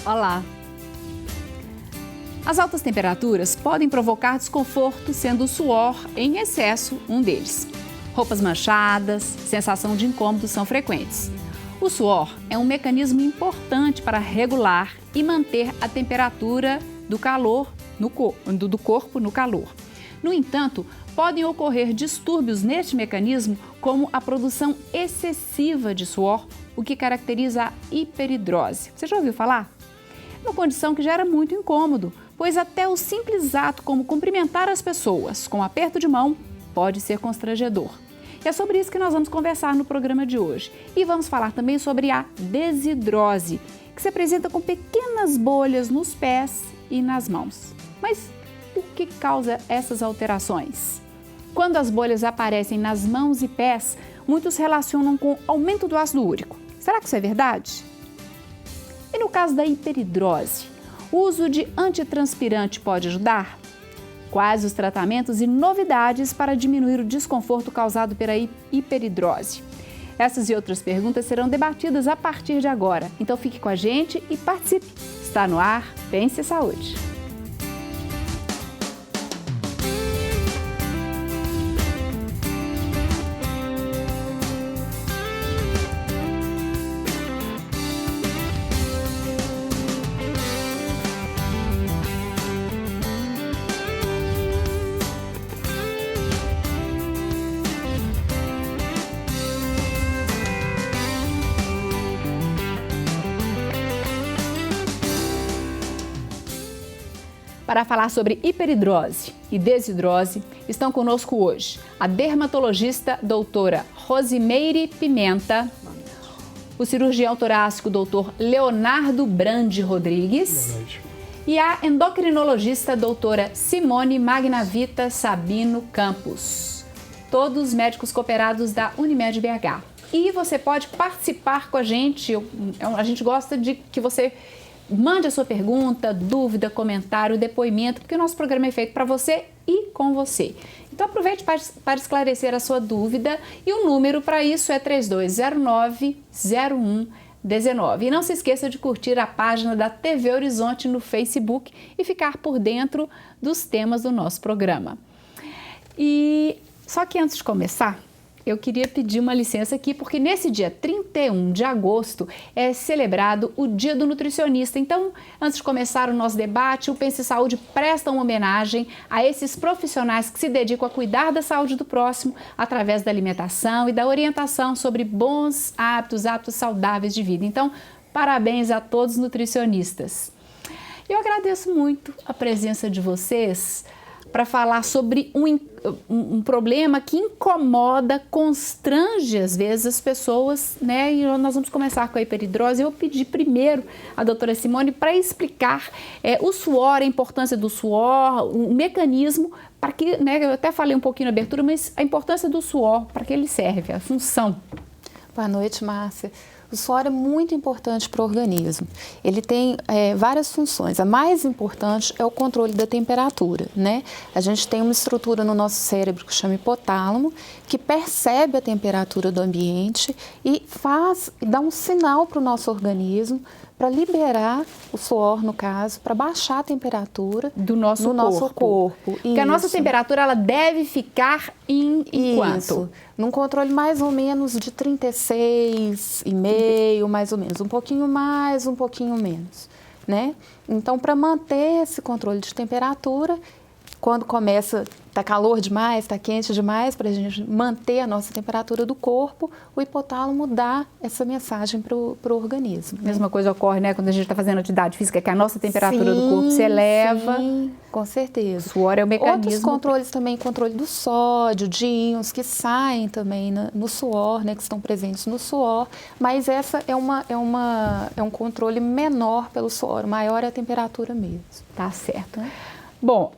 Olá! As altas temperaturas podem provocar desconforto, sendo o suor em excesso um deles. Roupas manchadas, sensação de incômodo são frequentes. O suor é um mecanismo importante para regular e manter a temperatura do corpo no calor. No entanto, podem ocorrer distúrbios neste mecanismo, como a produção excessiva de suor, o que caracteriza a hiperidrose. Você já ouviu falar? É uma condição que gera muito incômodo, pois até o simples ato como cumprimentar as pessoas com um aperto de mão pode ser constrangedor. E é sobre isso que nós vamos conversar no programa de hoje. E vamos falar também sobre a desidrose, que se apresenta com pequenas bolhas nos pés e nas mãos. Mas o que causa essas alterações? Quando as bolhas aparecem nas mãos e pés, muitos relacionam com aumento do ácido úrico. Será que isso é verdade? E no caso da hiperidrose, o uso de antitranspirante pode ajudar? Quais os tratamentos e novidades para diminuir o desconforto causado pela hiperidrose? Essas e outras perguntas serão debatidas a partir de agora. Então fique com a gente e participe. Está no ar, Pense Saúde. Para falar sobre hiperidrose e desidrose, estão conosco hoje a dermatologista doutora Rosimeire Pimenta, o cirurgião torácico doutor Leonardo Brandi Rodrigues e a endocrinologista doutora Simone Magnavita Sabino Campos, todos médicos cooperados da Unimed BH. E você pode participar com a gente gosta de que você mande a sua pergunta, dúvida, comentário, depoimento, porque o nosso programa é feito para você e com você. Então aproveite para esclarecer a sua dúvida e o número para isso é 3209-0119. E não se esqueça de curtir a página da TV Horizonte no Facebook e ficar por dentro dos temas do nosso programa. E só que antes de começar, eu queria pedir uma licença aqui, porque nesse dia 31 de agosto é celebrado o Dia do Nutricionista. Então, antes de começar o nosso debate, o Pense Saúde presta uma homenagem a esses profissionais que se dedicam a cuidar da saúde do próximo através da alimentação e da orientação sobre bons hábitos saudáveis de vida. Então, parabéns a todos os nutricionistas. Eu agradeço muito a presença de vocês para falar sobre um problema que incomoda, constrange às vezes as pessoas, né? E nós vamos começar com a hiperidrose. Eu pedi primeiro a doutora Simone para explicar o suor, a importância do suor, o mecanismo para que, né? Eu até falei um pouquinho na abertura, mas a importância do suor, para que ele serve, a função. Boa noite, Márcia. O suor é muito importante para o organismo. Ele tem várias funções. A mais importante é o controle da temperatura, né? A gente tem uma estrutura no nosso cérebro que chama hipotálamo, que percebe a temperatura do ambiente e dá um sinal para o nosso organismo para liberar o suor, no caso, para baixar a temperatura do nosso corpo. Porque a nossa temperatura ela deve ficar em quanto? Num controle mais ou menos de 36,5, mais ou menos. Um pouquinho mais, um pouquinho menos, né? Então, para manter esse controle de temperatura, quando começa, está calor demais, está quente demais, para a gente manter a nossa temperatura do corpo, o hipotálamo dá essa mensagem para o organismo. A mesma coisa ocorre, né, quando a gente está fazendo atividade física, que a nossa temperatura do corpo se eleva. Sim, com certeza. O suor é o mecanismo. Outros controles também, controle do sódio, de íons, que saem também no suor, né, que estão presentes no suor, mas essa é um controle menor pelo suor, o maior é a temperatura mesmo. Tá certo. Bom,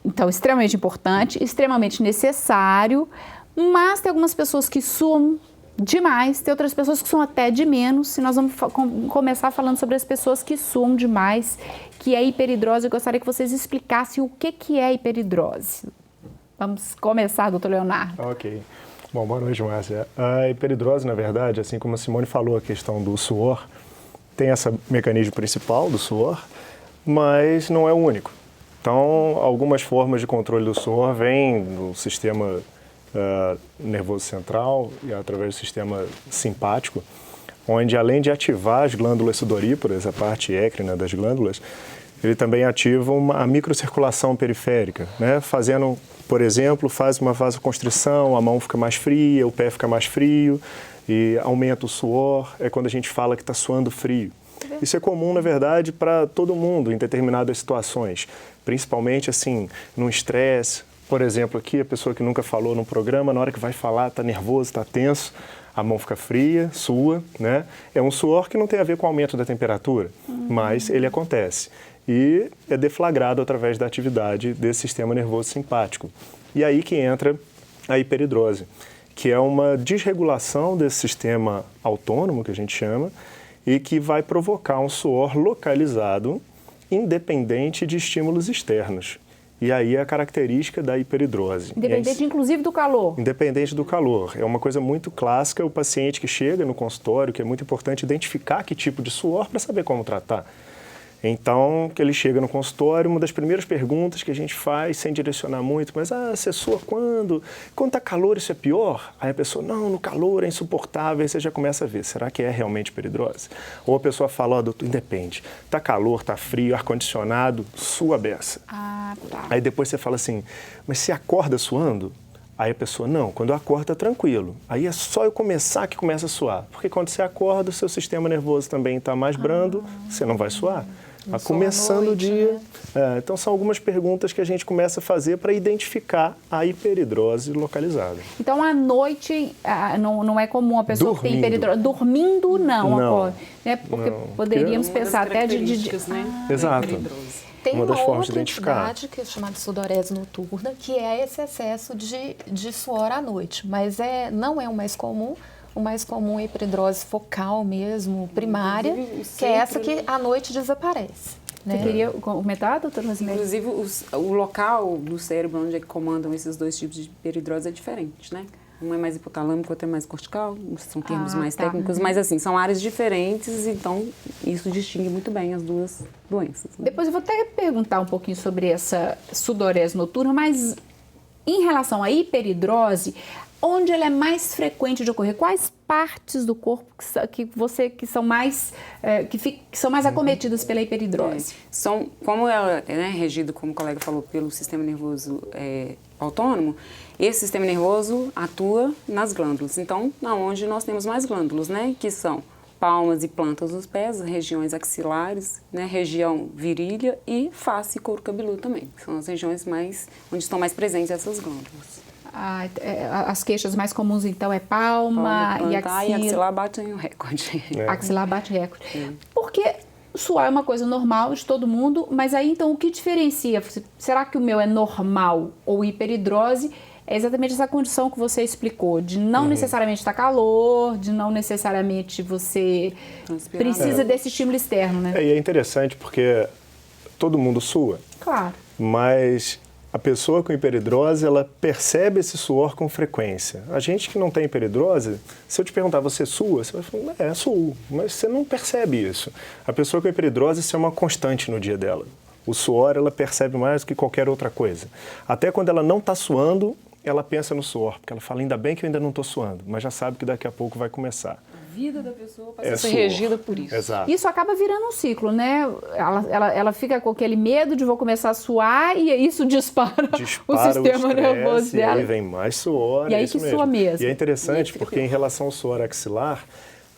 então, extremamente importante, extremamente necessário, mas tem algumas pessoas que suam demais, tem outras pessoas que suam até de menos, e nós vamos começar falando sobre as pessoas que suam demais, que é hiperidrose. Eu gostaria que vocês explicassem o que é hiperidrose. Vamos começar, doutor Leonardo. Ok. Bom, boa noite, Márcia. A hiperidrose, na verdade, assim como a Simone falou, a questão do suor, tem esse mecanismo principal do suor, mas não é o único. Então, algumas formas de controle do suor vêm do sistema nervoso central e através do sistema simpático, onde além de ativar as glândulas sudoríparas, a parte écrina das glândulas, ele também ativa a microcirculação periférica, né? Fazendo, por exemplo, faz uma vasoconstrição, a mão fica mais fria, o pé fica mais frio e aumenta o suor, é quando a gente fala que está suando frio. Isso é comum, na verdade, para todo mundo em determinadas situações, principalmente assim, num estresse. Por exemplo, aqui a pessoa que nunca falou num programa, na hora que vai falar, está nervoso, está tenso, a mão fica fria, sua, né? É um suor que não tem a ver com o aumento da temperatura, mas ele acontece. E é deflagrado através da atividade desse sistema nervoso simpático. E aí que entra a hiperidrose, que é uma desregulação desse sistema autônomo, que a gente chama, e que vai provocar um suor localizado, independente de estímulos externos. E aí é a característica da hiperidrose. Independente, inclusive, do calor. Independente do calor. É uma coisa muito clássica, o paciente que chega no consultório, que é muito importante identificar que tipo de suor para saber como tratar. Então, que ele chega no consultório, uma das primeiras perguntas que a gente faz, sem direcionar muito, mas você sua quando? Quando está calor isso é pior? Aí a pessoa, não, no calor é insuportável, aí você já começa a ver, será que é realmente hiperidrose? Ou a pessoa fala, doutor, independe, está calor, está frio, ar-condicionado, sua beça. Ah, tá. Aí depois você fala assim, mas você acorda suando? Aí a pessoa, não, quando eu acordo tá tranquilo. Aí é só eu começar que começa a suar. Porque quando você acorda, o seu sistema nervoso também está mais brando, você não vai suar. Começando o dia. Né? Então, são algumas perguntas que a gente começa a fazer para identificar a hiperidrose localizada. Então, à noite, não é comum a pessoa que tem hiperidrose. Dormindo, não. Né? Porque poderíamos pensar até de... Né? Exato. Tem uma outra entidade que é chamada sudorese noturna, que é esse excesso de suor à noite, mas não é o mais comum. O mais comum é a hiperidrose focal mesmo, primária, que é essa que à noite desaparece. Né? Você queria comentar, doutora Rosemary? Inclusive, o local do cérebro onde é que comandam esses dois tipos de hiperidrose é diferente, né? Um é mais hipotalâmico, outro é mais cortical, são termos mais técnicos, mas assim, são áreas diferentes, então isso distingue muito bem as duas doenças. Né? Depois eu vou até perguntar um pouquinho sobre essa sudorese noturna, mas em relação à hiperidrose, onde ela é mais frequente de ocorrer? Quais partes do corpo que são mais acometidas pela hiperidrose? Como ela é regida, como o colega falou, pelo sistema nervoso autônomo, esse sistema nervoso atua nas glândulas. Então, onde nós temos mais glândulas, né? Que são palmas e plantas dos pés, regiões axilares, né? Região virilha e face e couro cabeludo também. São as regiões onde estão mais presentes essas glândulas. As queixas mais comuns, então, é palma e axila. E axilar batem o recorde. Axilar bate recorde. Porque suar é uma coisa normal de todo mundo, mas aí, então, o que diferencia? Será que o meu é normal ou hiperidrose? É exatamente essa condição que você explicou, de não necessariamente estar calor, de não necessariamente você precisa desse estímulo externo, né? E é interessante porque todo mundo sua. Claro. Mas a pessoa com hiperidrose, ela percebe esse suor com frequência. A gente que não tem hiperidrose, se eu te perguntar, você sua? Você vai falar, suo, mas você não percebe isso. A pessoa com hiperidrose, isso é uma constante no dia dela. O suor, ela percebe mais do que qualquer outra coisa. Até quando ela não está suando, ela pensa no suor, porque ela fala, ainda bem que eu ainda não estou suando, mas já sabe que daqui a pouco vai começar. A vida da pessoa passa a ser regida por isso. Exato. Isso acaba virando um ciclo, né? Ela fica com aquele medo de vou começar a suar e isso dispara o sistema nervoso dela. E aí vem mais suor. E aí que sua mesmo. E é interessante porque em relação ao suor axilar,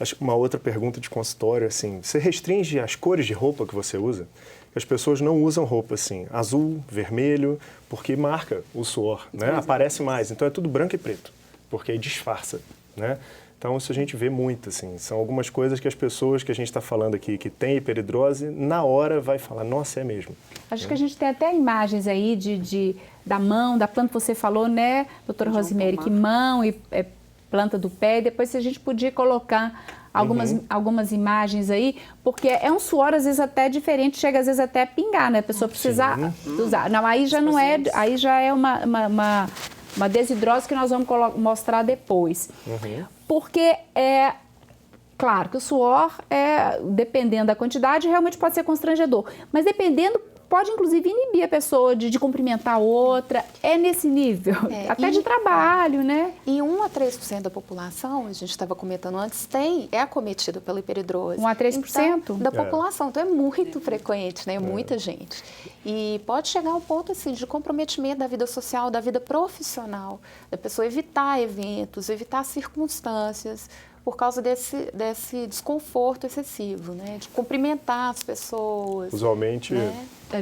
acho que uma outra pergunta de consultório, assim, você restringe as cores de roupa que você usa? As pessoas não usam roupa assim, azul, vermelho, porque marca o suor, né? Aparece mais. Então é tudo branco e preto, porque aí disfarça, né? Então isso a gente vê muito, assim. São algumas coisas que as pessoas que a gente está falando aqui, que tem hiperidrose, na hora vai falar, nossa, é mesmo. Acho que a gente tem até imagens aí da mão, da planta que você falou, né, doutora Rosemary, que mão e planta do pé. Depois se a gente podia colocar algumas imagens aí, porque é um suor às vezes até diferente, chega às vezes até a pingar, né? A pessoa precisa usar. Não, aí já não é, aí já é uma desidrose que nós vamos mostrar depois. Porque Claro que o suor, dependendo da quantidade, realmente pode ser constrangedor. Mas dependendo, pode inclusive inibir a pessoa de cumprimentar a outra. É nesse nível, até de trabalho, né? E 1 a 3% da população, a gente estava comentando antes, é acometida pela hiperidrose. 1 a 3%? Então, da população. Então é muito frequente, né? Muita gente. E pode chegar ao ponto assim, de comprometimento da vida social, da vida profissional, da pessoa evitar eventos, evitar circunstâncias, por causa desse desconforto excessivo, né? De cumprimentar as pessoas. Usualmente, né?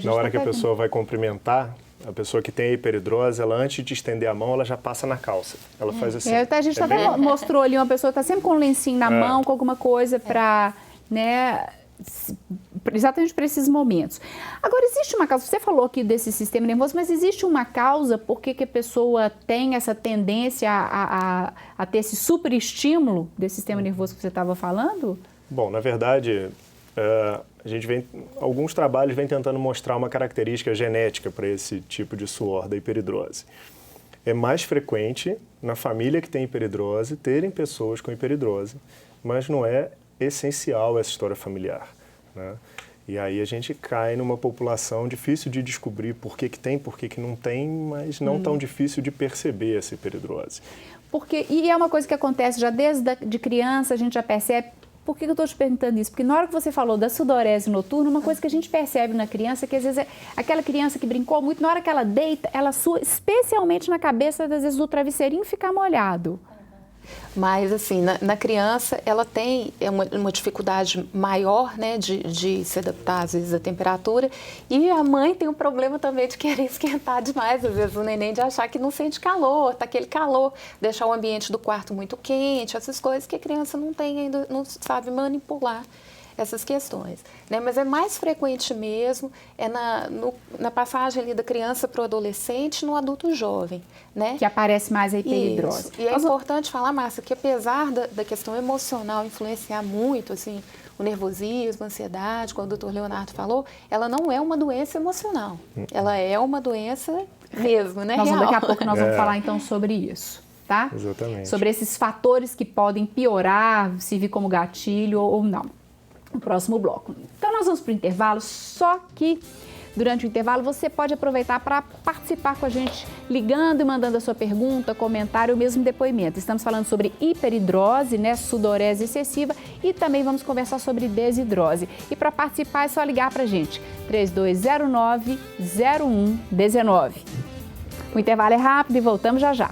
na hora que a pessoa vai cumprimentar, a pessoa que tem a hiperidrose, ela antes de estender a mão, ela já passa na calça. Ela faz assim. A gente até mostrou ali uma pessoa que está sempre com um lencinho na mão, com alguma coisa para, né, exatamente para esses momentos. Agora, existe uma causa, você falou aqui desse sistema nervoso, mas existe uma causa por que a pessoa tem essa tendência a ter esse superestímulo desse sistema nervoso que você estava falando? Bom, na verdade, alguns trabalhos vêm tentando mostrar uma característica genética para esse tipo de suor da hiperidrose. É mais frequente na família que tem hiperidrose terem pessoas com hiperidrose, mas não é essencial essa história familiar, né? E aí a gente cai numa população difícil de descobrir por que tem, por que não tem, mas não tão difícil de perceber essa hiperidrose. E é uma coisa que acontece já desde de criança, a gente já percebe. Por que eu estou te perguntando isso? Porque na hora que você falou da sudorese noturna, uma coisa que a gente percebe na criança, que às vezes aquela criança que brincou muito, na hora que ela deita, ela sua, especialmente na cabeça, às vezes, do travesseirinho ficar molhado. Mas, assim, na criança, ela tem uma dificuldade maior, né, de se adaptar, às vezes, à temperatura. E a mãe tem um problema também de querer esquentar demais, às vezes, o neném de achar que não sente calor, tá aquele calor, deixar o ambiente do quarto muito quente, essas coisas que a criança não tem ainda, não sabe manipular essas questões, né? Mas é mais frequente mesmo, na passagem ali da criança para o adolescente, no adulto jovem, né? Que aparece mais a hiperidrose. Isso. E é importante falar, Márcia, que apesar da questão emocional influenciar muito, assim, o nervosismo, a ansiedade, como o doutor Leonardo falou, ela não é uma doença emocional, ela é uma doença mesmo, né? Daqui a pouco nós vamos falar então sobre isso. Tá? Exatamente. Sobre esses fatores que podem piorar, servir como gatilho ou não. No próximo bloco. Então nós vamos para o intervalo, só que durante o intervalo você pode aproveitar para participar com a gente, ligando e mandando a sua pergunta, comentário ou mesmo depoimento. Estamos falando sobre hiperidrose, né, sudorese excessiva, e também vamos conversar sobre desidrose. E para participar é só ligar para a gente, 3209-0119. O intervalo é rápido e voltamos já já.